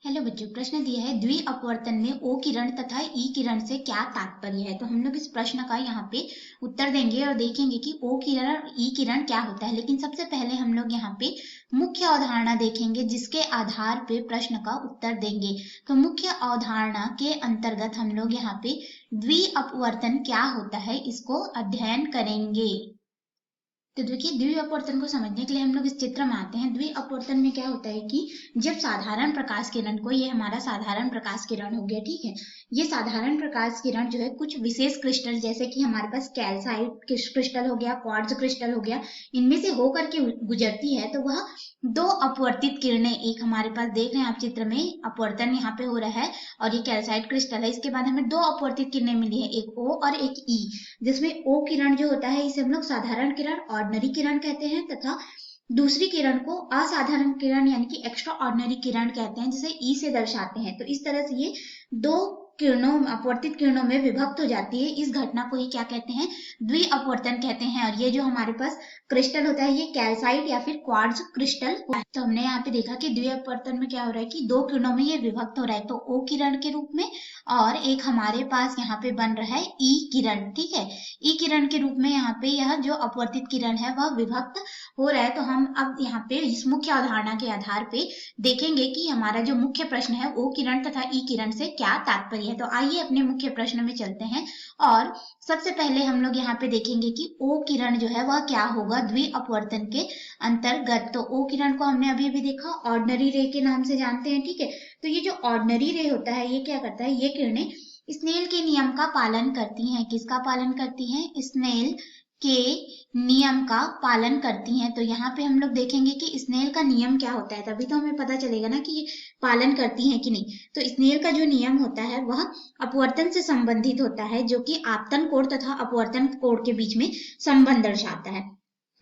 Hello बच्चों, प्रश्न दिया है द्वि अपवर्तन में ओ किरण तथा ई किरण से क्या तात्पर्य है। तो हम लोग इस प्रश्न का यहाँ पे उत्तर देंगे और देखेंगे कि ओ किरण और ई किरण क्या होता है। लेकिन सबसे पहले हम लोग यहाँ पे मुख्य अवधारणा देखेंगे जिसके आधार पे प्रश्न का उत्तर देंगे। तो मुख्य अवधारणा के अंतर्गत हम लोग यहाँ पे द्वि अपवर्तन क्या होता है इसको अध्ययन करेंगे। तो देखिए, द्वि अपवर्तन को समझने के लिए हम लोग इस चित्र में आते हैं। द्वि अपवर्तन में क्या होता है कि जब साधारण प्रकाश किरण को, ये हमारा साधारण प्रकाश किरण हो गया, ठीक है, ये साधारण प्रकाश किरण जो है कुछ विशेष क्रिस्टल, जैसे कि हमारे पास कैल्साइट क्रिस्टल हो गया, क्वार्ट्ज क्रिस्टल हो गया, इनमें से होकर के गुजरती है तो वह दो अपवर्तित किरणें, एक हमारे पास देख रहे हैं आप चित्र में अपवर्तन यहाँ पे हो रहा है और ये कैल्साइट क्रिस्टल है। इसके बाद हमें दो अपवर्तित किरणें मिली है, एक ओ और एक ई, जिसमें ओ किरण जो होता है इसे हम लोग साधारण किरण ऑर्डिनरी किरण कहते हैं तथा दूसरी किरण को असाधारण किरण यानी कि एक्स्ट्रा ऑर्डिनरी किरण कहते हैं, जिसे ई से दर्शाते हैं। तो इस तरह से ये दो किरणों, अपवर्तित किरणों में विभक्त हो जाती है। इस घटना को ही क्या कहते हैं? द्वि अपवर्तन कहते हैं। और ये जो हमारे पास क्रिस्टल होता है ये कैल्साइट या फिर क्वार्ट्ज क्रिस्टल। तो हमने यहाँ पे देखा कि द्वि अपवर्तन में क्या हो रहा है कि दो किरणों में ये विभक्त हो रहा है, तो ओ किरण के रूप में, और एक हमारे पास यहाँ पे बन रहा है ई किरण, ठीक है। ई किरण के रूप में यहाँ पे यह जो अपवर्तित किरण है वह विभक्त हो रहा है। तो हम अब यहाँ पे इस मुख्य अवधारणा के आधार पे देखेंगे कि हमारा जो मुख्य प्रश्न है ओ किरण तथा ई किरण से क्या तात्पर्य है। तो आइए अपने मुख्य प्रश्न में चलते हैं और सबसे पहले हम लोग यहाँ पे देखेंगे कि ओ किरण जो है वह क्या होगा द्वि अपवर्तन के अंतर्गत। तो ओ किरण को हमने अभी अभी देखा, ऑर्डिनरी रे के नाम से जानते हैं, ठीक है। तो ये जो ऑर्डिनरी रे होता है ये क्या करता है, ये किरणें स्नेल के नियम का पालन करती हैं। किसका पालन करती हैं? स्नेल के नियम का पालन करती हैं। तो यहाँ पे हम लोग देखेंगे कि स्नेल का नियम क्या होता है, तभी तो हमें पता चलेगा ना कि ये पालन करती हैं कि नहीं। तो स्नेल का जो नियम होता है वह अपवर्तन से संबंधित होता है, जो कि आपतन कोण तथा अपवर्तन कोण के बीच में संबंध दर्शाता है।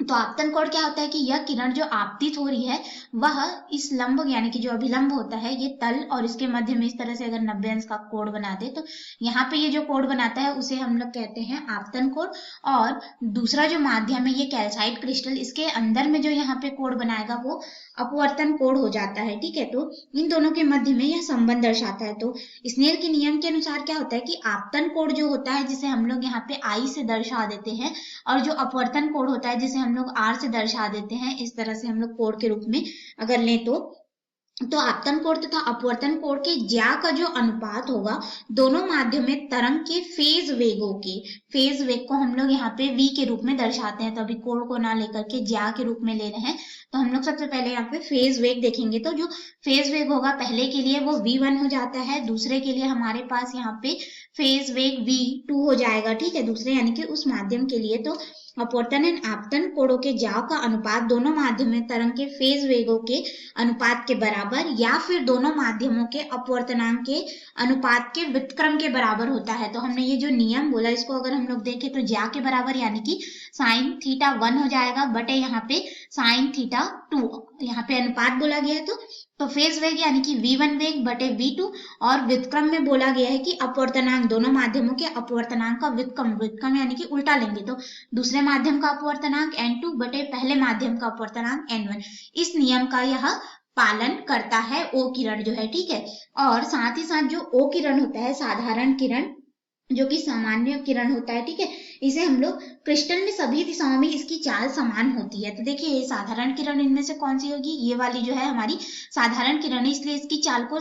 तो आपतन कोण क्या होता है कि यह किरण जो आपतित हो रही है वह इस लंब यानी कि जो अभिलंब होता है ये तल और इसके मध्य में इस तरह से अगर 90 अंश का कोण बना दे तो यहाँ पे ये जो कोण बनाता है उसे हम लोग कहते हैं आपतन कोण। और दूसरा जो माध्यम है ये कैल्साइट क्रिस्टल, इसके अंदर में जो यहाँ पे कोण बनाएगा वो अपवर्तन कोण हो जाता है, ठीक है। तो इन दोनों के मध्य में यह संबंध दर्शाता है। तो स्नेल के नियम के अनुसार क्या होता है कि आपतन कोण जो होता है जिसे हम लोग यहाँ पे आई से दर्शा देते हैं, और जो अपवर्तन कोण होता है जिसे हम लोग आर से दर्शा देते हैं, इस तरह से हम लोग कोण के रूप में अगर लें तो आपतन कोण तथा अपवर्तन कोण के ज्या का जो अनुपात होगा दोनों माध्यम में तरंग के फेज वेगों के, फेज वेग को हम लोग यहाँ पे v के रूप में दर्शाते हैं। तो अभी कोण को ना लेकर के ज्या के रूप में ले रहे हैं। तो हम लोग सबसे पहले यहाँ पे फेज वेग देखेंगे। तो जो फेज वेग होगा पहले के लिए वो v1 हो जाता है, दूसरे के लिए हमारे पास यहाँ पे फेज वेग v2 हो जाएगा, ठीक है, दूसरे यानी कि उस माध्यम के लिए। तो अपवर्तन एवं आपतन कोणों के ज्या का अनुपात दोनों माध्यम में तरंग के फेज वेगों के अनुपात के बराबर या फिर दोनों माध्यमों के अपवर्तनांक के अनुपात के व्युत्क्रम के बराबर होता है। तो हमने ये जो नियम बोला इसको अगर हम लोग देखें तो ज्या के बराबर यानी कि साइन थीटा 1 हो जाएगा बटे यहाँ पे साइन थीटा 2, यहाँ पे अनुपात बोला गया है। तो फेज वेग यानी कि v1 वेग बटे v2, और व्युत्क्रम में बोला गया है कि अपवर्तनांक, दोनों माध्यमों के अपवर्तनांक का व्युत्क्रम, व्युत्क्रम यानी कि उल्टा लेंगे तो दूसरे माध्यम का अपवर्तनांक n2 बटे पहले माध्यम का अपवर्तनांक n1। इस नियम का यह पालन करता है ओ किरण जो है, ठीक है। और साथ ही साथ जो ओ किरण होता है, साधारण किरण जो कि सामान्य किरण होता है, ठीक है, इसे हम लोग क्रिस्टल में सभी दिशाओं में इसकी चाल समान होती है। तो देखिए ये साधारण किरण इनमें से कौन सी होगी, ये वाली जो है हमारी साधारण किरण है, इसलिए इसकी चाल को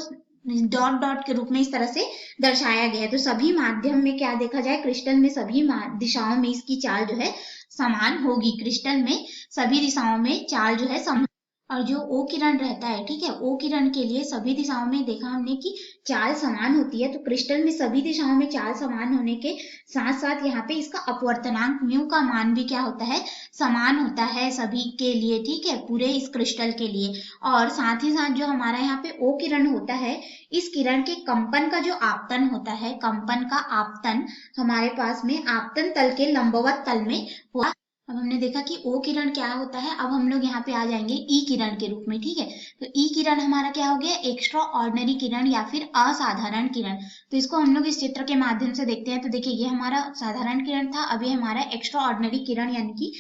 डॉट डॉट के रूप में इस तरह से दर्शाया गया है। तो सभी माध्यम में क्या देखा जाए, क्रिस्टल में सभी दिशाओं में इसकी चाल जो है समान होगी, क्रिस्टल में सभी दिशाओं में चाल जो है समान। और जो ओ किरण रहता है, ठीक है, ओ किरण के लिए सभी दिशाओं में देखा हमने कि चाल समान होती है। तो क्रिस्टल में सभी दिशाओं में चाल समान होने के साथ साथ यहाँ पे इसका अपवर्तनांक म्यू का मान भी क्या होता है, समान होता है सभी के लिए, ठीक है, पूरे इस क्रिस्टल के लिए। और साथ ही साथ जो हमारा यहाँ पे ओ किरण होता है, इस किरण के कंपन का जो आपतन होता है, कंपन का आपतन हमारे पास में आपतन तल के लंबवत तल में हुआ। अब हमने देखा कि ओ किरण क्या होता है, अब हम लोग यहाँ पे आ जाएंगे ई किरण के रूप में, ठीक है। तो ई किरण हमारा क्या हो गया, एक्स्ट्रा ऑर्डिनरी किरण या फिर असाधारण किरण। तो इसको हम लोग इस चित्र के माध्यम से देखते हैं। तो देखिए ये हमारा साधारण किरण था, अब ये हमारा एक्स्ट्रा ऑर्डिनरी किरण यानी कि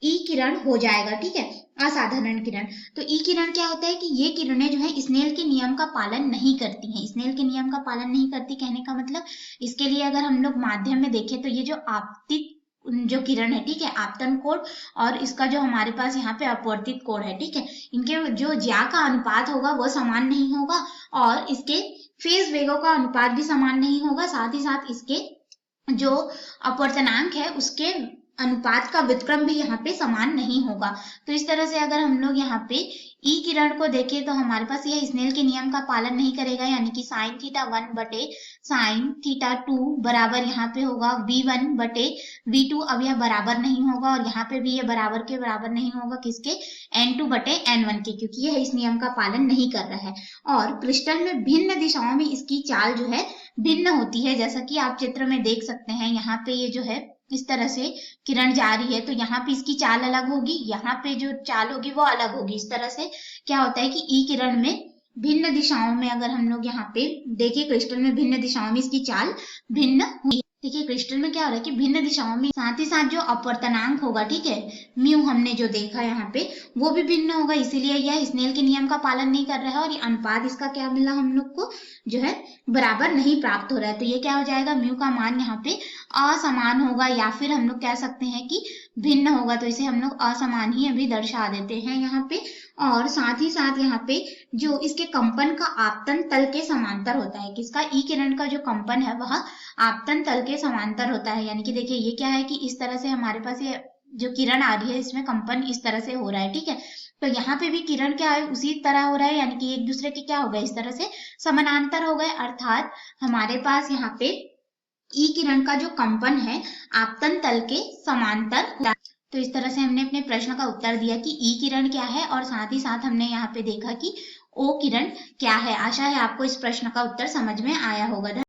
ई किरण हो जाएगा, ठीक है, असाधारण किरण। तो ई किरण क्या होता है कि ये किरणें जो है स्नेल के नियम का पालन नहीं करती हैं। स्नेल के नियम का पालन नहीं करती कहने का मतलब, इसके लिए अगर हम लोग माध्यम में देखें तो ये जो आपतित जो किरण है, ठीक है, आपतन कोण और इसका जो हमारे पास यहाँ पे अपवर्तित कोण है, ठीक है, इनके जो ज्या का अनुपात होगा वो समान नहीं होगा और इसके फेज वेगों का अनुपात भी समान नहीं होगा, साथ ही साथ इसके जो अपवर्तनांक है उसके अनुपात का व्युत्क्रम भी यहाँ पे समान नहीं होगा। तो इस तरह से अगर हम लोग यहाँ पे ई किरण को देखें तो हमारे पास यह स्नेल के नियम का पालन नहीं करेगा, यानी कि साइन थीटा 1 बटे साइन थीटा 2 बराबर यहाँ पे होगा v1 बटे v2। अब यह बराबर नहीं होगा और यहाँ पे भी ये बराबर के बराबर नहीं होगा, किसके, n2 बटे n1 के, क्योंकि यह इस नियम का पालन नहीं कर रहा है। और क्रिस्टल में भिन्न दिशाओं में इसकी चाल जो है भिन्न होती है, जैसा कि आप चित्र में देख सकते हैं। यहाँ पे ये जो है इस तरह से किरण जा रही है तो यहाँ पे इसकी चाल अलग होगी, यहाँ पे जो चाल होगी वो अलग होगी। इस तरह से क्या होता है कि ई किरण में भिन्न दिशाओं में अगर हम लोग यहाँ पे देखिए, क्रिस्टल में भिन्न दिशाओं में इसकी चाल भिन्न हुई। देखिए क्रिस्टल में क्या हो रहा है कि भिन्न दिशाओं में, साथ ही साथ जो अपवर्तनांक होगा, ठीक है, म्यू हमने जो देखा यहाँ पे वो भी भिन्न होगा, इसीलिए यह स्नेल के नियम का पालन नहीं कर रहा है और ये अनुपात इसका क्या मिला हम लोग को, जो है बराबर नहीं प्राप्त हो रहा है। तो ये क्या हो जाएगा, म्यू का मान यहाँ पे असमान होगा या फिर हम लोग कह सकते हैं कि भिन्न होगा, तो इसे हम लोग असमान ही अभी दर्शा देते हैं यहाँ पे। और साथ ही साथ यहाँ पे जो इसके कंपन का आपतन तल के समांतर होता है, किसका, ई किरण का जो कंपन है वह आपतन तल के समांतर होता है। यानी कि देखिए ये क्या है कि इस तरह से हमारे पास ये जो किरण आ रही है इसमें कंपन इस तरह से हो रहा है, ठीक है, तो यहाँ पे भी किरण क्या है उसी तरह हो रहा है, यानी कि एक दूसरे के क्या हो गए, इस तरह से समानांतर हो गए, अर्थात हमारे पास यहाँ पे ई किरण का जो कंपन है आपतन तल के समांतर होता है। तो इस तरह से हमने अपने प्रश्न का उत्तर दिया कि ई किरण क्या है और साथ ही साथ हमने यहाँ पे देखा कि ओ किरण क्या है। आशा है आपको इस प्रश्न का उत्तर समझ में आया होगा।